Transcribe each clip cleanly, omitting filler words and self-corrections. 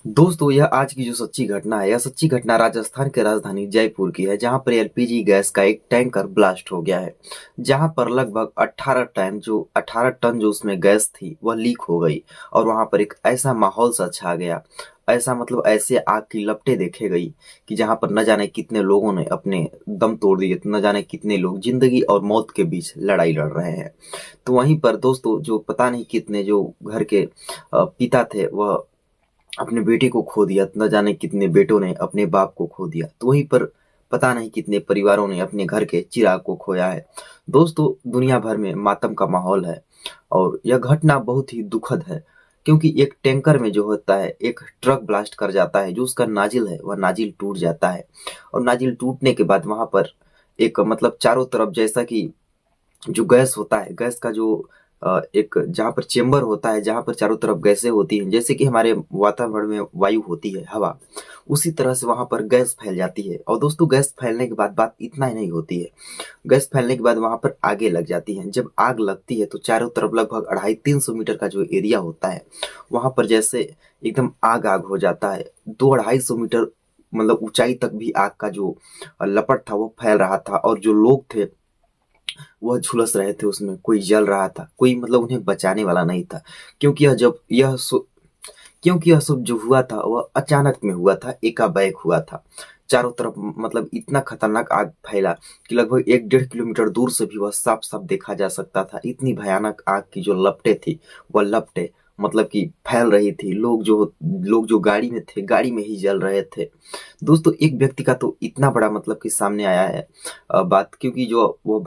दोस्तों, यह आज की जो सच्ची घटना है, यह सच्ची घटना राजस्थान के राजधानी जयपुर की है, जहां पर एलपीजी गैस का एक टैंकर ब्लास्ट हो गया है। जहां पर लगभग 18 टन जो उसमें गैस थी, वह लीक हो गई। और वहां पर एक ऐसा माहौल सा छा गया, ऐसा मतलब ऐसे आग की लपटें देखे गई कि जहां पर न जाने कितने लोगों ने अपने दम तोड़ दिए, न जाने कितने लोग जिंदगी और मौत के बीच लड़ाई लड़ रहे हैं। तो वहीं पर दोस्तों, जो पता नहीं कितने जो घर के पिता थे, वह अपने बेटे को खो दिया, न जाने कितने बेटों ने अपने बाप को खो दिया। तो वहीं पर पता नहीं कितने परिवारों ने अपने घर के चिराग को खोया है। दोस्तों, दुनिया भर में मातम का माहौल है और यह घटना बहुत ही दुखद है, क्योंकि एक टैंकर में जो होता है, एक ट्रक ब्लास्ट कर जाता है, जो उसका नाजिल है वह नाजिल टूट जाता है। और नाजिल टूटने के बाद वहां पर एक मतलब चारों तरफ, जैसा कि जो गैस होता है, गैस का जो एक जहाँ पर चेंबर होता है, जहाँ पर चारों तरफ गैसें होती हैं, जैसे कि हमारे वातावरण में वायु होती है, हवा, उसी तरह से वहां पर गैस फैल जाती है। और दोस्तों, गैस फैलने के बाद बात इतना ही नहीं होती है। गैस फैलने के बाद वहां पर आगे लग जाती है। जब आग लगती है तो चारों तरफ लगभग 250-300 मीटर का जो एरिया होता है, वहां पर जैसे एकदम आग आग हो जाता है। 200-250 मीटर मतलब ऊंचाई तक भी आग का जो लपट था वो फैल रहा था। और जो लोग थे वह झुलस रहे थे उसमें, कोई जल रहा था, कोई मतलब उन्हें बचाने वाला नहीं था। क्योंकि यह सब जो हुआ था वह अचानक में हुआ था, एकाएक हुआ था। चारों तरफ मतलब इतना खतरनाक आग फैला कि लगभग 1-1.5 किलोमीटर दूर से भी वह साफ साफ देखा जा सकता था। इतनी भयानक आग की जो लपटें थी, वह लपटें मतलब कि फैल रही थी। लोग जो गाड़ी में थे, गाड़ी में ही जल रहे थे। दोस्तों, एक व्यक्ति का तो इतना बड़ा मतलब कि सामने आया है बात, क्योंकि जो वो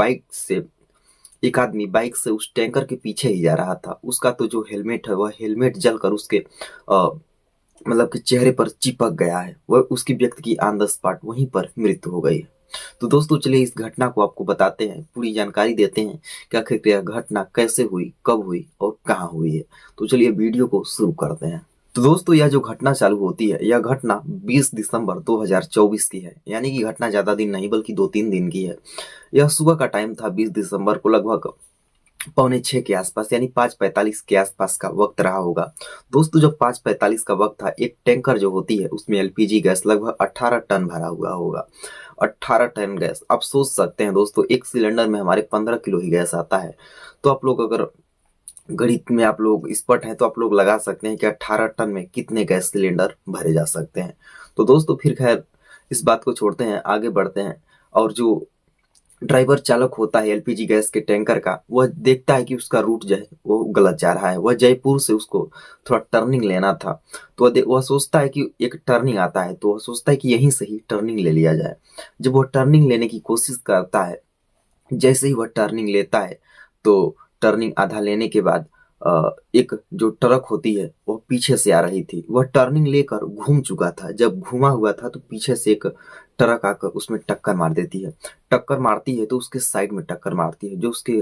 एक आदमी बाइक से उस टैंकर के पीछे ही जा रहा था। उसका तो जो हेलमेट है, वह हेलमेट जलकर उसके मतलब कि चेहरे पर चिपक गया है। वह उसकी व्यक्ति की ऑन द स्पॉट वहीं पर मृत्यु हो गई है। तो दोस्तों, चलिए इस घटना को आपको बताते हैं, पूरी जानकारी देते हैं कि आखिर यह घटना कैसे हुई, कब हुई और कहाँ हुई है। तो चलिए वीडियो को शुरू करते हैं। तो दोस्तों, यह जो घटना चालू होती है, यह घटना 20 दिसंबर 2024 की है। यानी कि घटना ज्यादा दिन नहीं बल्कि 2-3 दिन की है। यह सुबह का टाइम था, 20 दिसंबर को लगभग 5:45 के आसपास, यानी 5:45 के आसपास का वक्त रहा होगा। दोस्तों, जब 5:45 का वक्त था, एक टैंकर जो होती है उसमें एलपीजी गैस लगभग 18 टन भरा हुआ होगा। 18 टन गैस, आप सोच सकते हैं दोस्तों, एक सिलेंडर में हमारे 15 किलो ही गैस आता है। तो आप लोग अगर गणित में आप लोग एक्सपर्ट हैं तो आप लोग लगा सकते हैं कि 18 टन में कितने गैस सिलेंडर भरे जा सकते हैं। तो दोस्तों, फिर खैर इस बात को छोड़ते हैं, आगे बढ़ते हैं। और जो ड्राइवर चालक होता है एलपीजी गैस के टैंकर का, वह देखता है कि उसका रूट जो है वो गलत जा रहा है। वह जयपुर से उसको थोड़ा टर्निंग लेना था। तो वह सोचता है कि एक टर्निंग आता है, तो वह सोचता है कि यहीं से ही टर्निंग ले लिया जाए। जब वह टर्निंग लेने की कोशिश करता है, जैसे ही वह टर्निंग लेता है, तो टर्निंग आधा लेने के बाद एक जो ट्रक होती है वह पीछे से आ रही थी। वह टर्निंग लेकर घूम चुका था। जब घूमा हुआ था तो पीछे से एक ट्रक आकर उसमें टक्कर मार देती है। टक्कर मारती है तो उसके साइड में टक्कर मारती है। जो उसके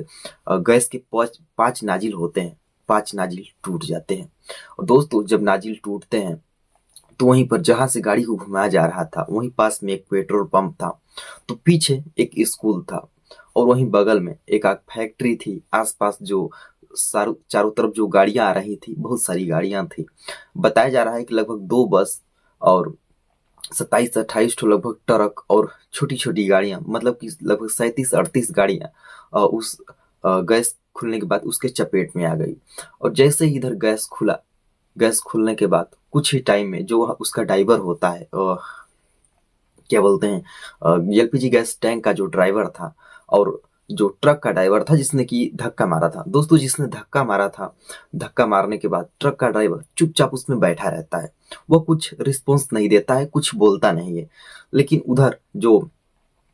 गैस के 5 नाजिल होते हैं, 5 नाजिल टूट जाते हैं। और दोस्तों, जब नाजिल टूटते हैं तो वहीं पर जहां से गाड़ी को घुमाया जा रहा था, वहीं पास में एक पेट्रोल पंप था। तो पीछे एक स्कूल था और वहीं बगल में एक फैक्ट्री थी। आसपास जो चारों तरफ जो गाड़ियां आ रही थी, बहुत सारी गाड़ियां थी। बताया जा रहा है कि लगभग 2 बस और 27-28 ठो लगभग ट्रक और छोटी छोटी गाड़ियां, मतलब कि लगभग 37-38 गाड़ियां उस गैस खुलने के बाद उसके चपेट में आ गई। और जैसे ही इधर गैस खुलने के बाद कुछ ही टाइम में जो उसका ड्राइवर होता है, क्या बोलते हैं, एलपीजी गैस टैंक का जो ड्राइवर था, और जो ट्रक का ड्राइवर था जिसने की धक्का मारा था। दोस्तों, जिसने धक्का मारा था, धक्का मारने के बाद ट्रक का ड्राइवर चुपचाप उसमें बैठा रहता है। वह कुछ रिस्पॉन्स नहीं देता है, कुछ बोलता नहीं है। लेकिन उधर जो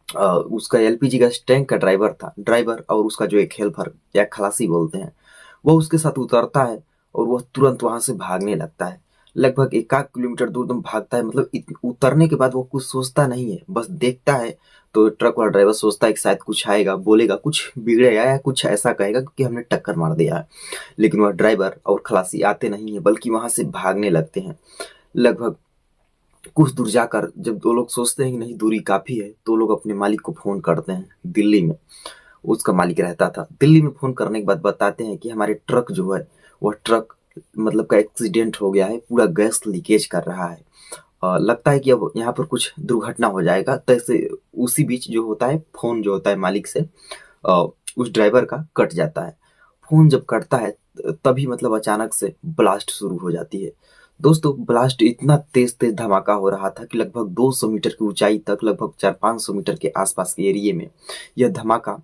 उसका एलपीजी गैस टैंक का ड्राइवर और उसका जो एक हेल्पर या खलासी बोलते हैं, वह उसके साथ उतरता है और वह तुरंत वहां से भागने लगता है। लगभग 1 किलोमीटर दूर तुम भागता है, मतलब उतरने के बाद वो कुछ सोचता नहीं है, बस देखता है। तो ट्रक वाला ड्राइवर सोचता है कि शायद कुछ आएगा, बोलेगा, कुछ बिगड़ेगा या कुछ ऐसा कहेगा क्योंकि हमने टक्कर मार दिया है। लेकिन वह ड्राइवर और खलासी आते नहीं है, बल्कि वहां से भागने लगते हैं। लगभग कुछ दूर जाकर जब दो लोग सोचते हैं कि नहीं, दूरी काफी है, तो लोग अपने मालिक को फोन करते हैं। दिल्ली में उसका मालिक रहता था। दिल्ली में फोन करने के बाद बताते हैं कि हमारे ट्रक जो है, वह ट्रक मतलब का एक्सीडेंट हो गया है, पूरा गैस लीकेज कर रहा है। लगता है कि अब यहाँ पर कुछ दुर्घटना हो जाएगा। तैसे उसी बीच जो होता है, फोन जो होता है मालिक से उस ड्राइवर का कट जाता है। फोन जब कटता है तभी मतलब अचानक से ब्लास्ट शुरू हो जाती है। दोस्तों, ब्लास्ट इतना तेज तेज धमाका हो रहा था कि लगभग 200 मीटर की ऊंचाई तक, लगभग 400-500 मीटर के आसपास के एरिया में यह धमाका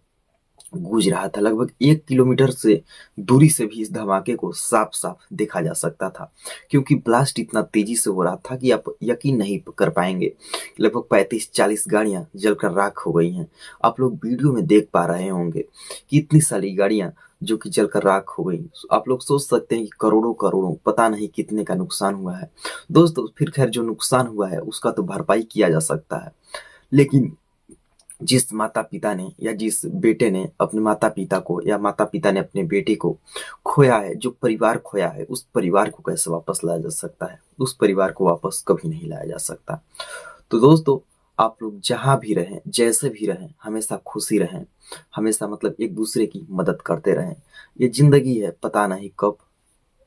गूंज रहा था। लगभग 1 किलोमीटर से दूरी से भी इस धमाके को साफ साफ देखा जा सकता था, क्योंकि ब्लास्ट इतना तेजी से हो रहा था कि आप यकीन नहीं कर पाएंगे। लगभग 35-40 गाड़ियां जलकर राख हो गई हैं। आप लोग वीडियो में देख पा रहे होंगे कि इतनी सारी गाड़ियां जो कि जलकर राख हो गई। आप लोग सोच सकते हैं कि करोड़ों करोड़ों पता नहीं कितने का नुकसान हुआ है। दोस्तों, फिर खैर जो नुकसान हुआ है उसका तो भरपाई किया जा सकता है, लेकिन जिस माता पिता ने या जिस बेटे ने अपने माता पिता को या माता पिता ने अपने बेटे को खोया है, जो परिवार खोया है, उस परिवार को कैसे वापस लाया जा सकता है? उस परिवार को वापस कभी नहीं लाया जा सकता। तो दोस्तों, आप लोग जहां भी रहें, जैसे भी रहें, हमेशा खुशी रहें, हमेशा मतलब एक दूसरे की मदद करते रहें। ये जिंदगी है, पता नहीं कब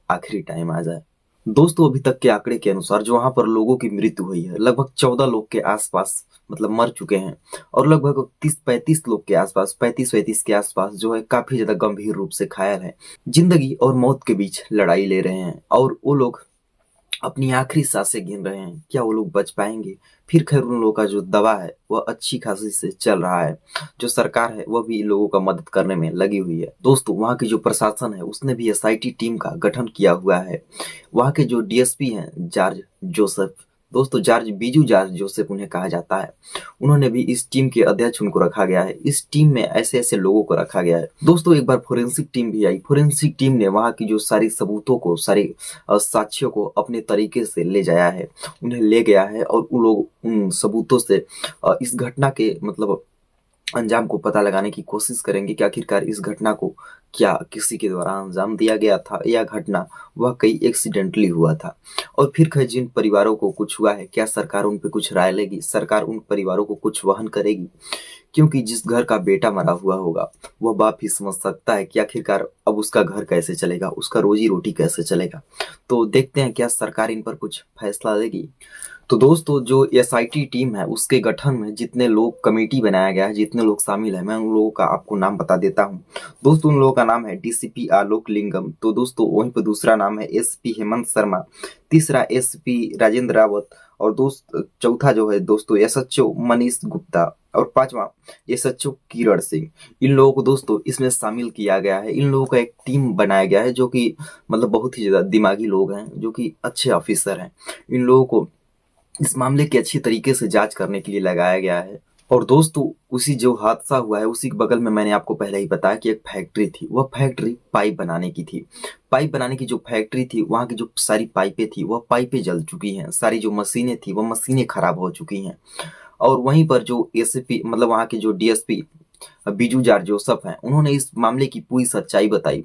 आखिरी टाइम आ जाए। दोस्तों, अभी तक के आंकड़े के अनुसार जो वहां पर लोगों की मृत्यु हुई है, लगभग 14 लोग के आसपास मतलब मर चुके हैं, और लगभग 30-35 लोग के आसपास, 35-35 के आसपास जो है काफी ज्यादा गंभीर रूप से घायल है। जिंदगी और मौत के बीच लड़ाई ले रहे हैं, और वो लोग अपनी आखिरी सांसें गिन रहे हैं। क्या वो लोग बच पाएंगे? फिर खैर उन लोगों का जो दवा है वह अच्छी खासी से चल रहा है। जो सरकार है वह भी लोगों का मदद करने में लगी हुई है। दोस्तों, वहाँ की जो प्रशासन है उसने भी एसआईटी टीम का गठन किया हुआ है। वहाँ के जो डीएसपी हैं, जॉर्ज जोसेफ, दोस्तों बीजू जॉर्ज जोसेफ उन्हें कहा जाता है, उन्होंने भी इस टीम के अध्यक्ष उनको रखा गया है। इस टीम में ऐसे ऐसे लोगों को रखा गया है। दोस्तों, एक बार फोरेंसिक टीम भी आई। फोरेंसिक टीम ने वहाँ की जो सारी सबूतों को, सारे साक्ष्यों को अपने तरीके से ले जाया है, उन्हें ले गया है, और उन लोग उन सबूतों से इस घटना के मतलब अंजाम को पता लगाने की कोशिश करेंगे कि आखिरकार इस घटना को क्या किसी के द्वारा अंजाम दिया गया था, या घटना वह कहीं एक्सीडेंटली हुआ था। और फिर खैर जिन परिवारों को कुछ हुआ है, क्या सरकार उन पे कुछ राय लेगी? सरकार उन परिवारों को कुछ वहन करेगी? क्योंकि जिस घर का बेटा मरा हुआ होगा, वह बाप ही समझ सकता है कि आखिरकार अब उसका घर कैसे चलेगा, उसका रोजी रोटी कैसे चलेगा। तो देखते हैं क्या सरकार इन पर कुछ फैसला लेगी। तो दोस्तों, जो एसआईटी टीम है उसके गठन में जितने लोग, कमेटी बनाया गया है, जितने लोग शामिल है, मैं उन लोगों का आपको नाम बता देता हूँ। दोस्तों, उन लोगों का नाम है डीसीपी आलोक लिंगम। तो दोस्तों, वहीं पर दूसरा नाम है एसपी हेमंत शर्मा, तीसरा एसपी राजेंद्र रावत, और चौथा जो है दोस्तों एसएचओ मनीष गुप्ता, और पांचवा एसएचओ किरण सिंह। इन लोगों को दोस्तों इसमें शामिल किया गया है। इन लोगों का एक टीम बनाया गया है जो कि मतलब बहुत ही ज्यादा दिमागी लोग हैं, जो कि अच्छे ऑफिसर हैं। इन लोगों को इस मामले की अच्छी तरीके से जांच करने के लिए लगाया गया है। और दोस्तों, उसी जो हादसा हुआ है उसी के बगल में मैंने आपको पहले ही बताया कि एक फैक्ट्री थी। वह फैक्ट्री पाइप बनाने की थी। पाइप बनाने की जो फैक्ट्री थी, वहाँ की जो सारी पाइपें थी वह पाइपें जल चुकी हैं। सारी जो मशीनें थी वह मशीनें खराब हो चुकी हैं। और वहीं पर जो एसपी मतलब वहाँ के जो डीएसपी बीजू जार जोसफ हैं, उन्होंने इस मामले की पूरी सच्चाई बताई।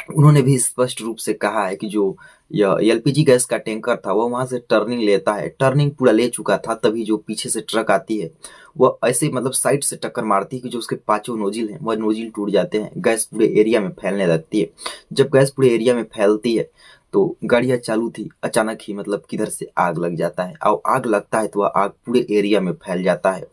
उन्होंने भी स्पष्ट रूप से कहा है कि जो यह एलपीजी गैस का टैंकर था वह वहां से टर्निंग लेता है, टर्निंग पूरा ले चुका था, तभी जो पीछे से ट्रक आती है वह ऐसे मतलब साइड से टक्कर मारती है कि जो उसके पांचों नोजिल हैं वह नोजिल टूट जाते हैं। गैस पूरे एरिया में फैलने लगती है। जब गैस पूरे एरिया में फैलती है तो गाड़ियां चालू थी, अचानक ही मतलब किधर से आग लग जाता है, और आग लगता है तो वह आग पूरे एरिया में फैल जाता है।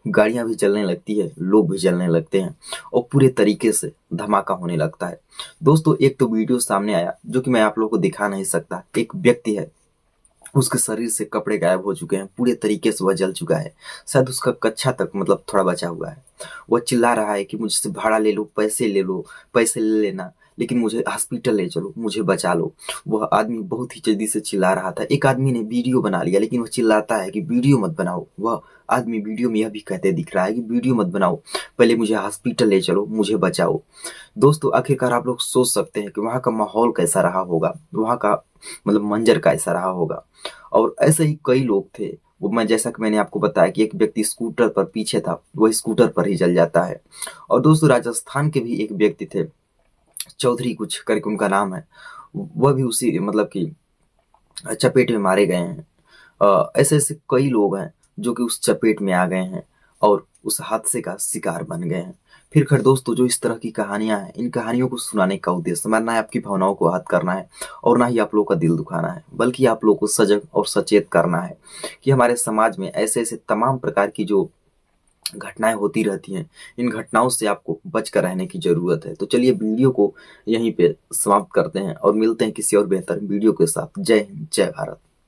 गाड़ियां भी जलने लगती है, लोग भी जलने लगते हैं, और पूरे तरीके से धमाका होने लगता है। दोस्तों, एक तो वीडियो सामने आया जो कि मैं आप लोगों को दिखा नहीं सकता। एक व्यक्ति है, उसके शरीर से कपड़े गायब हो चुके हैं, पूरे तरीके से वह जल चुका है। शायद उसका कच्छा तक मतलब थोड़ा बचा हुआ है। वह चिल्ला रहा है कि मुझसे भाड़ा ले लो, पैसे ले लो, पैसे ले लेना, लेकिन मुझे हॉस्पिटल ले चलो, मुझे बचा लो। वह आदमी बहुत ही जल्दी से चिल्ला रहा था। एक आदमी ने वीडियो बना लिया, लेकिन वह चिल्लाता है कि वीडियो मत बनाओ। वह आदमी वीडियो में यह भी कहते दिख रहा है कि वीडियो मत बनाओ, पहले मुझे हॉस्पिटल ले चलो, मुझे बचाओ। दोस्तों, आखिरकार आप लोग सोच सकते हैं कि वहाँ का माहौल कैसा रहा होगा, वहाँ का मतलब मंजर कैसा रहा होगा। और ऐसे ही कई लोग थे। वो मैं जैसा कि मैंने आपको बताया कि एक व्यक्ति स्कूटर पर पीछे था, वह स्कूटर पर ही जल जाता है। और दोस्तों, राजस्थान के भी एक व्यक्ति थे, चौधरी कुछ करके उनका नाम है, वह भी उसी मतलब कि चपेट में मारे गए हैं। ऐसे ऐसे कई लोग हैं जो कि उस चपेट में आ गए हैं, और उस हादसे का शिकार बन गए हैं। फिर खैर दोस्तों, जो इस तरह की कहानियां हैं, इन कहानियों को सुनाने का उद्देश्य हमारा ना है आपकी भावनाओं को आहत करना है और ना ही आप लोगों का दिल दुखाना है, बल्कि आप लोगों को सजग और सचेत करना है कि हमारे समाज में ऐसे ऐसे तमाम प्रकार की जो घटनाएं होती रहती हैं, इन घटनाओं से आपको बच कर रहने की जरूरत है। तो चलिए वीडियो को यहीं पे समाप्त करते हैं और मिलते हैं किसी और बेहतर वीडियो के साथ। जय हिंद, जय भारत।